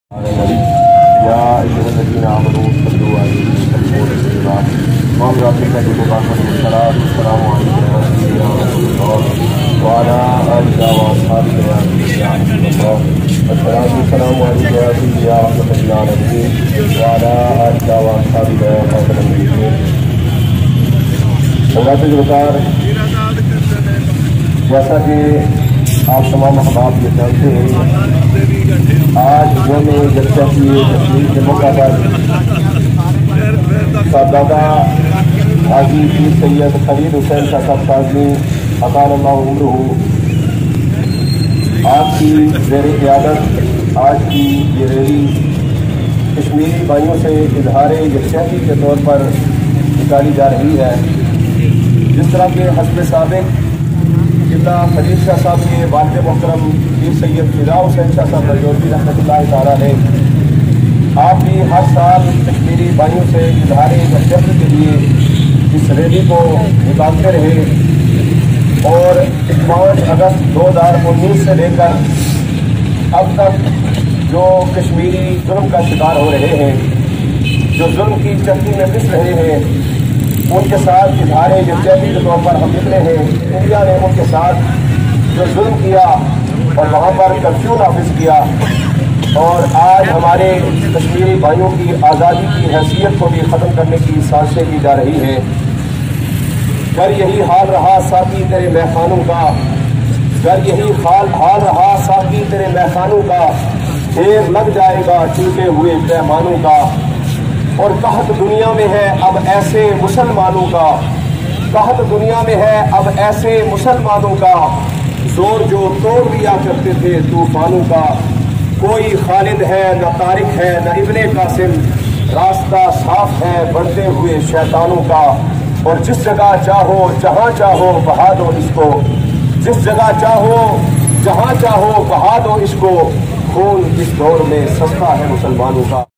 या अय्युहल्लज़ीना आमनू सल्लू अलैहि वसल्लिमू तस्लीमा वरहमतुल्लाहि वबरकातुहू। अस्सलामु अलैकुम या रसूलल्लाह व अला आलिहि व अस्हाबिहि या रसूलल्लाह। अस्सलातु वस्सलामु अलैका या सय्यदी या रहमतुल आलमीन व अला आलिहि व अस्हाबिहि या खातमुन नबिय्यीन। हज़रात गुज़ार, जैसा कि आप तमाम अहबाब ये जानते हैं, आज यौम जलसा की तकरीब के मौका पर साहबजादा हाजी पीर सैयद खलील हुसैन शाह साहब काज़मी अतालल्लाहु उम्रहू आपकी ज़ेर क़ियादत आज की ये रैली कश्मीरी भाइयों से इजहार यकजहती के तौर पर निकाली जा रही है। जिस तरह के हस्ब साबिक़ जिला खलील शाह साहब के वालिद मोहतरम पीर सैयद फिदा हुसैन शाह साहब नजौरी रहमतुल्लाह तआला अलैह आप भी हर साल कश्मीरी भाइयों से इजहार यकजहती के लिए इस रैली को निकालते रहे और 5 अगस्त 2019 से लेकर अब तक जो कश्मीरी जुल्म का शिकार हो रहे हैं, जो जुल्म की चक्की में पिस रहे हैं, उनके साथ इजहार यकजहती के तौर पर हम निकले हैं। इंडिया ने उनके साथ जो जुल्म किया और वहाँ पर कर्फ्यू नाफिज किया और आज हमारे कश्मीरी भाइयों की आज़ादी की हैसियत को भी ख़त्म करने की साजिशें की जा रही हैं। अगर यही हाल रहा साकी तेरे महखानों का, अगर यही हाल रहा साकी तेरे महखानों का, ढेर लग जाएगा टूटे हुए पैमानों का। और कहत दुनिया में है अब ऐसे मुसलमानों का, कहत दुनिया में है अब ऐसे मुसलमानों का, जोर जो तोड़ दिया करते थे तूफानों का। कोई खालिद है न तारिक है न इब्ने कासिम, रास्ता साफ है बढ़ते हुए शैतानों का। और जिस जगह चाहो जहाँ चाहो बहा दो इसको, जिस जगह चाहो जहाँ चाहो बहा दो इसको, खून इस दौर में सस्ता है मुसलमानों का।